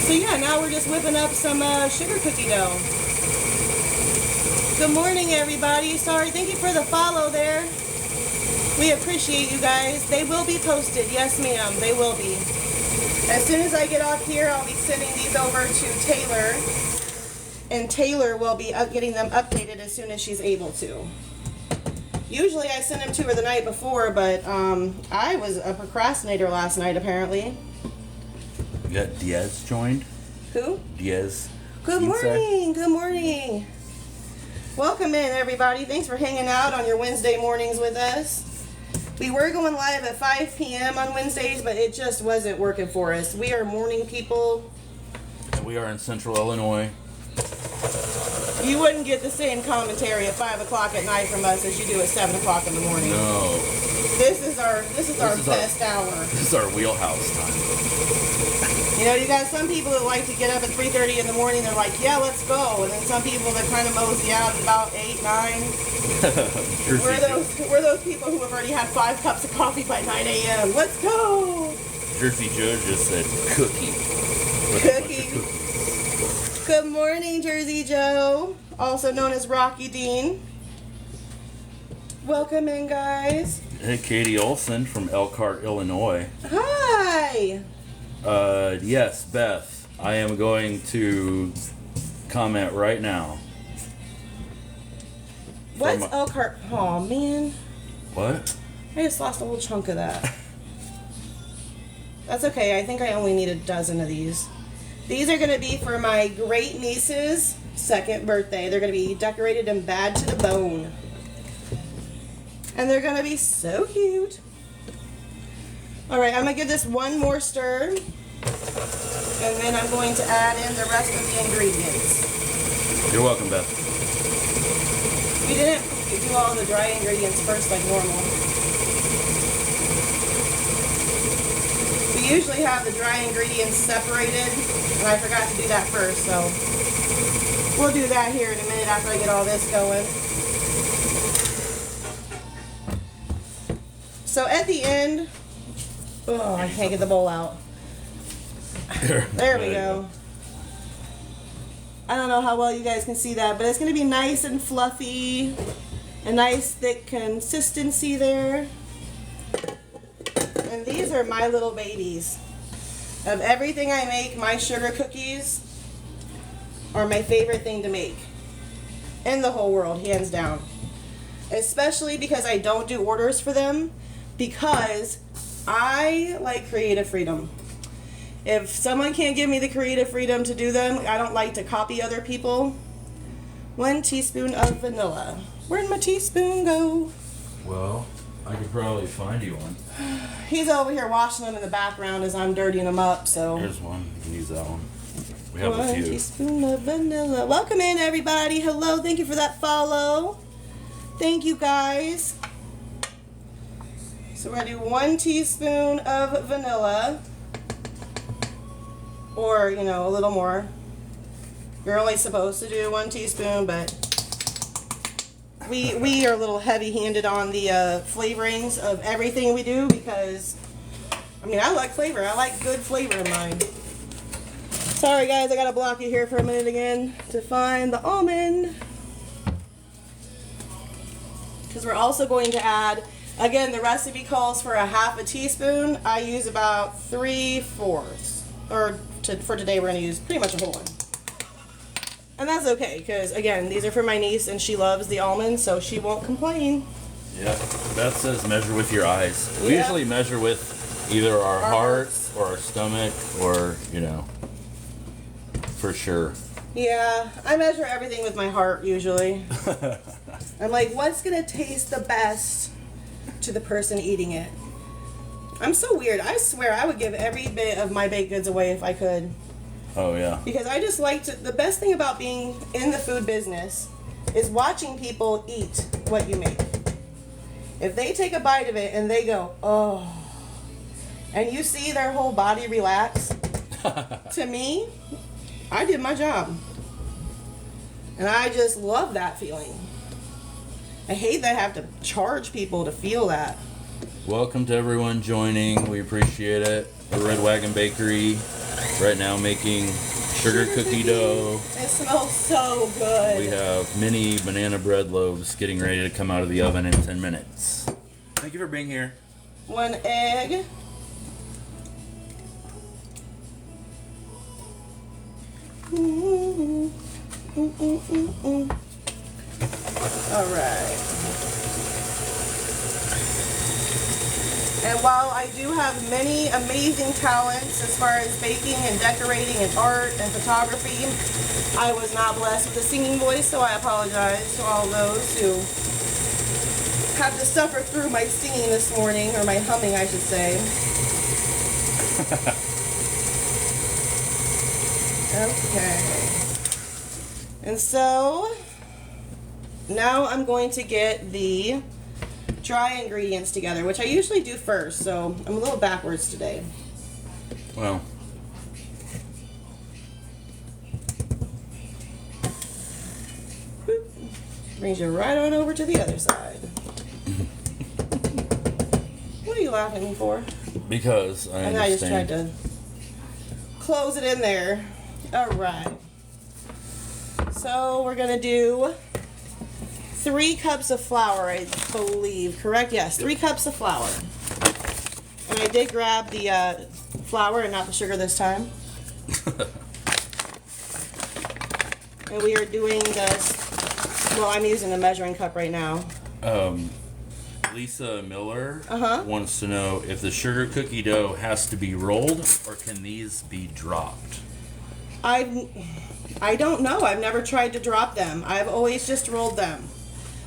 So yeah, now we're just whipping up some sugar cookie dough. Good morning, everybody. Sorry, thank you for the follow there. We appreciate you guys. They will be posted. Yes, ma'am. They will be. As soon as I get off here, I'll be sending these over to Taylor. And Taylor will be getting them updated as soon as she's able to. Usually I send them to her the night before, but I was a procrastinator last night, apparently. You got Diaz joined? Who? Diaz. Good morning. Good morning. Welcome in, everybody. Thanks for hanging out on your Wednesday mornings with us. We were going live at 5 p.m. on Wednesdays, but it just wasn't working for us. We are morning people. And we are in Central Illinois. You wouldn't get the same commentary at 5 o'clock at night from us as you do at 7 o'clock in the morning. No. This is our best hour. This is our wheelhouse time. You know, you got some people that like to get up at 3:30 in the morning. They're like, yeah, let's go. And then some people that kind of mosey out at about 8, 9. We're those people who have already had 5 cups of coffee by 9 a.m. Let's go. Jersey Joe just said cookie. Cookie. Good morning, Jersey Joe, also known as Rocky Dean. Welcome in, guys. Hey, Katie Olson from Elkhart, Illinois. Hi. Yes, Beth. I am going to comment right now. What's Elkhart? Oh, man. What? I just lost a whole chunk of that. That's okay. I think I only need a dozen of these. These are going to be for my great niece's 2nd birthday. They're going to be decorated and bad to the bone. And they're going to be so cute. All right, I'm going to give this one more stir. And then I'm going to add in the rest of the ingredients. You're welcome, Beth. We didn't do all the dry ingredients first like normal. We usually have the dry ingredients separated, and I forgot to do that first, so we'll do that here in a minute after I get all this going. So at the end, oh, I can't get the bowl out. There we go. I don't know how well you guys can see that, but it's going to be nice and fluffy, a nice thick consistency there. And these are my little babies. Of everything I make, my sugar cookies are my favorite thing to make in the whole world, hands down. Especially because I don't do orders for them, because I like creative freedom. If someone can't give me the creative freedom to do them, I don't like to copy other people. 1 teaspoon of vanilla. Where'd my teaspoon go? Well, I could probably find you one. He's over here washing them in the background as I'm dirtying them up, so. Here's one. You can use that one. We have 1 a few. teaspoon of vanilla. Welcome in, everybody. Hello. Thank you for that follow. Thank you, guys. So we're going to do 1 teaspoon of vanilla. Or, you know, a little more. You're only supposed to do 1 teaspoon, but we are a little heavy-handed on the flavorings of everything we do because, I mean, I like flavor. I like good flavor in mine. Sorry, guys, I got to block you here for a minute again to find the almond. Because we're also going to add, again, the recipe calls for 1/2 teaspoon. I use about 3/4. For today, we're going to use pretty much a whole one. And that's okay, because, again, these are for my niece, and she loves the almonds, so she won't complain. Yeah, Beth says measure with your eyes. We Yeah. usually measure with either our heart or our stomach or, you know, for sure. Yeah, I measure everything with my heart, usually. I'm like, what's going to taste the best to the person eating it? I'm so weird. I swear I would give every bit of my baked goods away if I could. Oh, yeah. Because I just like to, the best thing about being in the food business is watching people eat what you make. If they take a bite of it and they go, oh, and you see their whole body relax, to me, I did my job. And I just love that feeling. I hate that I have to charge people to feel that. Welcome to everyone joining. We appreciate it. The Red Wagon Bakery right now making sugar cookie dough. It smells so good. We have mini banana bread loaves getting ready to come out of the oven in 10 minutes. Thank you for being here. 1 egg. All right. And while I do have many amazing talents as far as baking and decorating and art and photography, I was not blessed with a singing voice, so I apologize to all those who have to suffer through my singing this morning, or my humming, I should say. Okay. And so, now I'm going to get the dry ingredients together, which I usually do first, so I'm a little backwards today. Well, Boop. Brings you right on over to the other side. What are you laughing at me for? because I I just tried understand. to close it in there. All right. So we're gonna do 3 cups of flour, I believe. Correct? Yes, 3 cups of flour. And I did grab the flour and not the sugar this time. And we are doing this. Well, I'm using a measuring cup right now. Lisa Miller Uh-huh. wants to know if the sugar cookie dough has to be rolled or can these be dropped? I don't know. I've never tried to drop them. I've always just rolled them.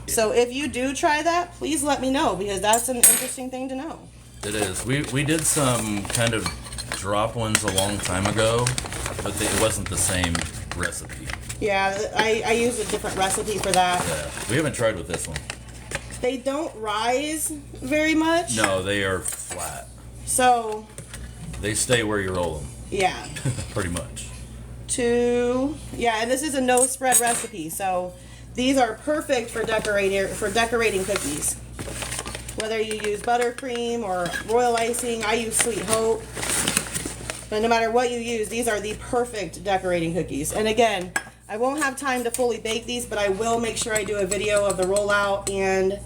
So if you do try that, please let me know, because that's an interesting thing to know. It is. We did some kind of drop ones a long time ago, but it wasn't the same recipe. Yeah, I use a different recipe for that. Yeah, we haven't tried with this one. They don't rise very much. No, they are flat. So, They stay where you roll them, yeah. pretty much. 2, yeah, and this is a no spread recipe, so these are perfect for decorating cookies. Whether you use buttercream or royal icing, I use Sweet Hope. But no matter what you use, these are the perfect decorating cookies. And again, I won't have time to fully bake these, but I will make sure I do a video of the rollout and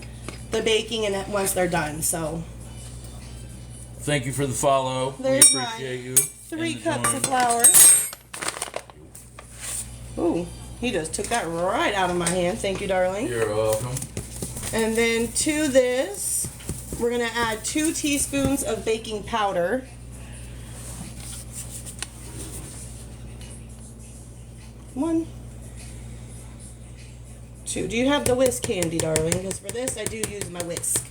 the baking and once they're done. So Thank you for the follow. There's we my appreciate you. 3 and cups of join. flour. Ooh, he just took that right out of my hand. Thank you, darling. You're welcome. And then to this, we're gonna add 2 teaspoons of baking powder. One, 2. Do you have the whisk handy, darling? Because for this, I do use my whisk.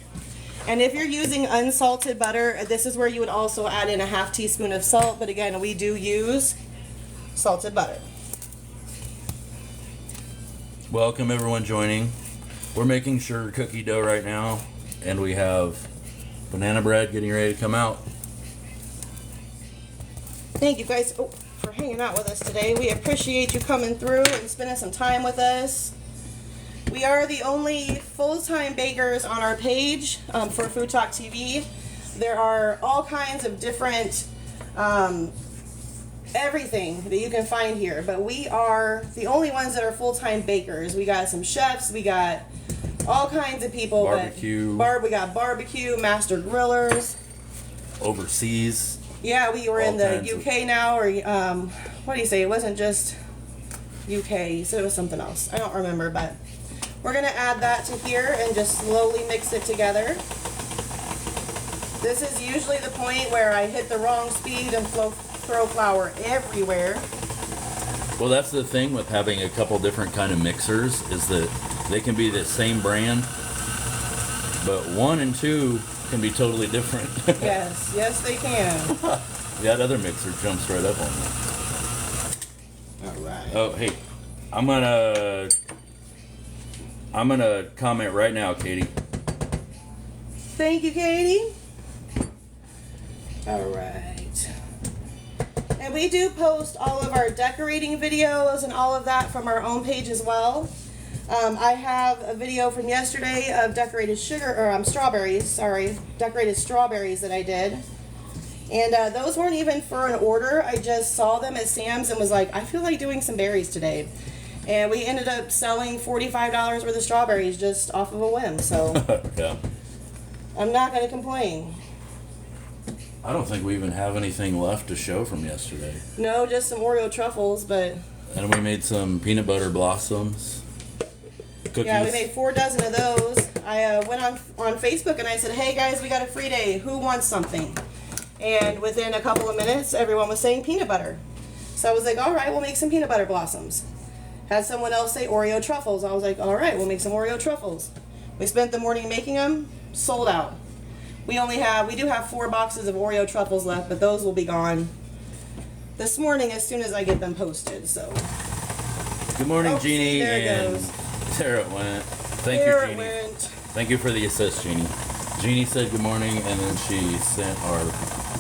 And if you're using unsalted butter, this is where you would also add in a 1/2 teaspoon of salt. But again, we do use salted butter. Welcome everyone joining. We're making sugar cookie dough right now, and we have banana bread getting ready to come out. Thank you guys for hanging out with us today. We appreciate you coming through and spending some time with us. We are the only full-time bakers on our page for FoodTokTV. There are all kinds of different everything that you can find here, but we are the only ones that are full-time bakers. We got some chefs, we got all kinds of people. Barbecue. We got barbecue, master grillers. Overseas. Yeah, we were All in the kinds UK now, or what do you say? It wasn't just UK, so it was something else. I don't remember, but we're gonna add that to here and just slowly mix it together. This is usually the point where I hit the wrong speed and throw flour everywhere. Well, that's the thing with having a couple different kind of mixers, is that they can be the same brand, but 1 and 2 can be totally different. Yes, they can. That other mixer jumps right up on me. All right. Oh, hey, I'm gonna comment right now, Katie. Thank you, Katie. All right. And we do post all of our decorating videos and all of that from our own page as well. I have a video from yesterday of decorated strawberries that I did. And those weren't even for an order. I just saw them at Sam's and was like, I feel like doing some berries today. And we ended up selling $45 worth of strawberries just off of a whim. So Yeah. I'm not going to complain. I don't think we even have anything left to show from yesterday. No, just some Oreo truffles, but And we made some peanut butter blossoms. Cookies. yeah, we made 4 dozen of those. I went on Facebook and I said, hey guys, we got a free day. Who wants something? And within a couple of minutes, everyone was saying peanut butter. So I was like, all right, we'll make some peanut butter blossoms. Had someone else say Oreo truffles. I was like, all right, we'll make some Oreo truffles. We spent the morning making them, sold out. We do have 4 boxes of Oreo truffles left, but those will be gone this morning as soon as I get them posted. So Good morning, Oh, Jeannie. see, there it and goes. There it went. Thank there you, it Jeannie. went. Thank you for the assist, Jeannie. Jeannie said good morning, and then she sent our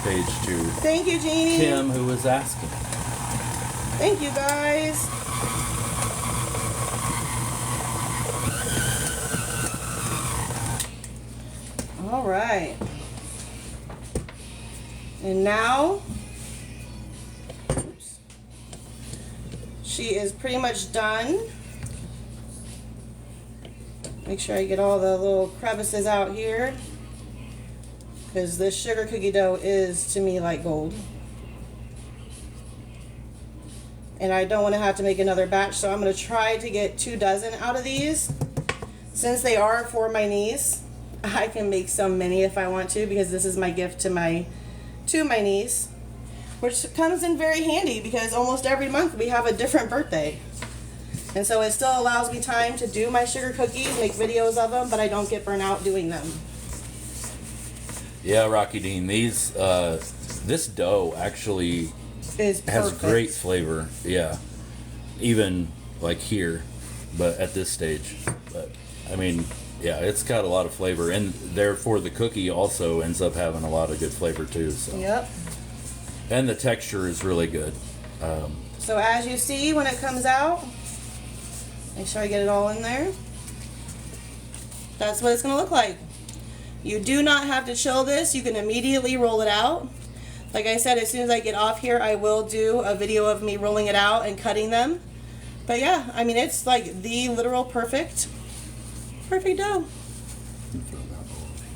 page to Thank you, Jeannie. Kim, who was asking. Thank you, guys. All right. And now, oops, she is pretty much done. Make sure I get all the little crevices out here, because this sugar cookie dough is to me like gold. And I don't want to have to make another batch, so I'm going to try to get 2 dozen out of these. Since they are for my niece, I can make so many if I want to, because this is my gift to my niece, which comes in very handy because almost every month we have a different birthday. And so it still allows me time to do my sugar cookies, make videos of them, but I don't get burnt out doing them. Yeah, Rocky Dean, these this dough actually has great flavor. Yeah, even like here, but at this stage. But I mean, yeah, it's got a lot of flavor, and therefore the cookie also ends up having a lot of good flavor too. So. Yep. And the texture is really good. So as you see when it comes out, make sure I get it all in there. That's what it's going to look like. You do not have to chill this. You can immediately roll it out. Like I said, as soon as I get off here, I will do a video of me rolling it out and cutting them. But yeah, I mean, it's like the literal perfect dough.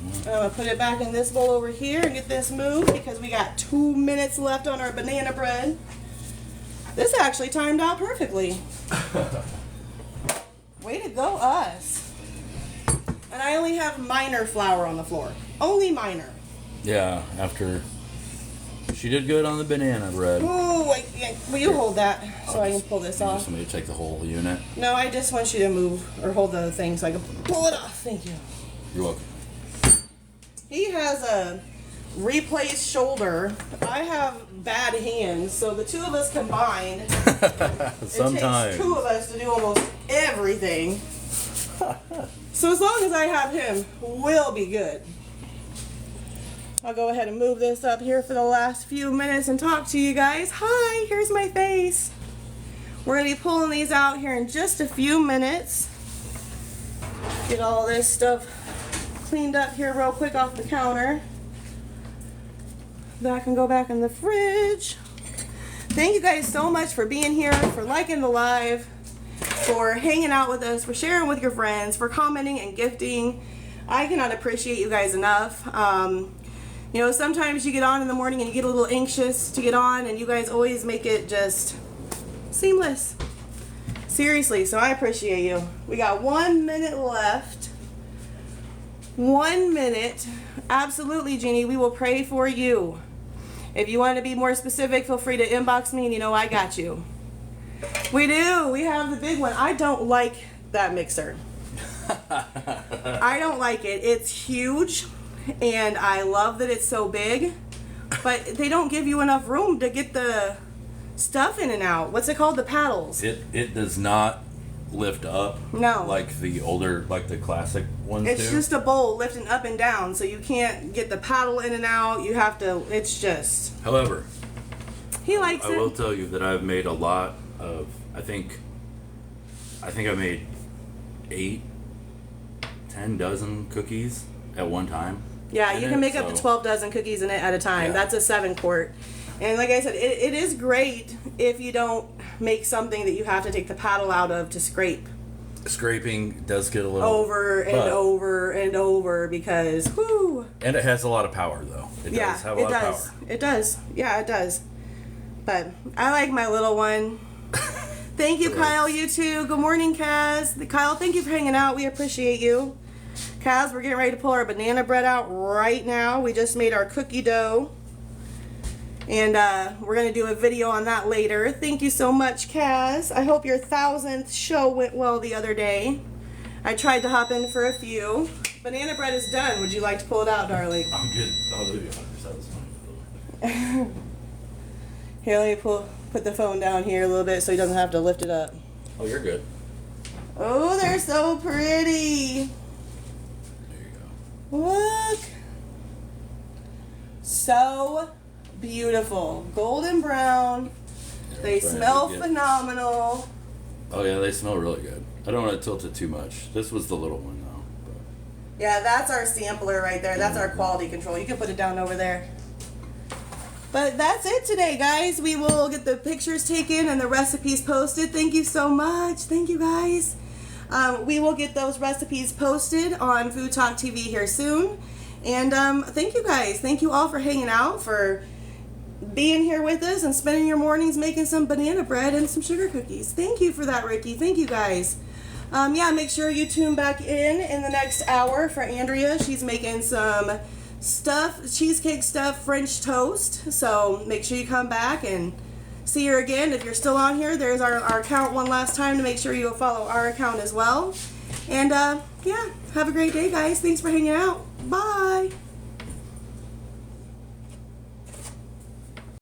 I'm going to put it back in this bowl over here and get this moved because we got 2 minutes left on our banana bread. This actually timed out perfectly. Way to go, us. And I only have minor flour on the floor. Only minor. Yeah, after she did good on the banana bread. Ooh, will you hold that so I can pull this off? You want me to take the whole unit? No, I just want you to move or hold the thing so I can pull it off. Thank you. You're welcome. He has a replaced shoulder. I have bad hands, so the two of us combined, Sometimes. it takes 2 of us to do almost everything. So as long as I have him, we'll be good. I'll go ahead and move this up here for the last few minutes and talk to you guys. Hi, here's my face. We're going to be pulling these out here in just a few minutes. Get all this stuff cleaned up here real quick off the counter. That can go back in the fridge. Thank you guys so much for being here, for liking the live, for hanging out with us, for sharing with your friends, for commenting and gifting. I cannot appreciate you guys enough. You know, sometimes you get on in the morning and you get a little anxious to get on, and you guys always make it just seamless. Seriously, so I appreciate you. We got 1 minute left. 1 minute. Absolutely, Jeannie, we will pray for you. If you want to be more specific, feel free to inbox me and you know I got you. We do. We have the big one. I don't like that mixer. I don't like it. It's huge. And I love that it's so big, but they don't give you enough room to get the stuff in and out. What's it called? The paddles. It does not lift up. No. Like the older, like the classic ones do. It's just a bowl lifting up and down, so you can't get the paddle in and out. You have to, it's just. However, he likes it. I will tell you that I've made a lot of, I think I made 8, 10 dozen cookies at one time. Yeah, you can make up to 12 dozen cookies in it at a time. Yeah. That's a 7-quart. And like I said, it is great if you don't make something that you have to take the paddle out of to scrape. Scraping does get a little... Over and over and over because, whoo. And it has a lot of power, though. It does have a lot of power. It does. Yeah, it does. But I like my little one. Thank you, Kyle, you too. Good morning, Kaz. Kyle, thank you for hanging out. We appreciate you. Kaz, we're getting ready to pull our banana bread out right now. We just made our cookie dough. And we're going to do a video on that later. Thank you so much, Kaz. I hope your 1,000th show went well the other day. I tried to hop in for a few. Banana bread is done. Would you like to pull it out, darling? I'm good. I'll do you 100%. That's fine. Here, let me put the phone down here a little bit so he doesn't have to lift it up. Oh, you're good. Oh, they're so pretty. Look. So beautiful. Golden brown. They smell phenomenal. Oh yeah, they smell really good. I don't want to tilt it too much. This was the little one though. But. Yeah, that's our sampler right there. That's our quality control. You can put it down over there. But that's it today, guys. We will get the pictures taken and the recipes posted. Thank you so much. Thank you, guys. We will get those recipes posted on FoodTokTV here soon. And thank you, guys. Thank you all for hanging out, for being here with us and spending your mornings making some banana bread and some sugar cookies. Thank you for that, Ricky. Thank you, guys. Yeah, make sure you tune back in the next hour for Andrea. She's making some cheesecake stuffed French toast. So make sure you come back and see her again. If you're still on here, there's our account one last time to make sure you follow our account as well. And yeah, have a great day, guys. Thanks for hanging out. Bye.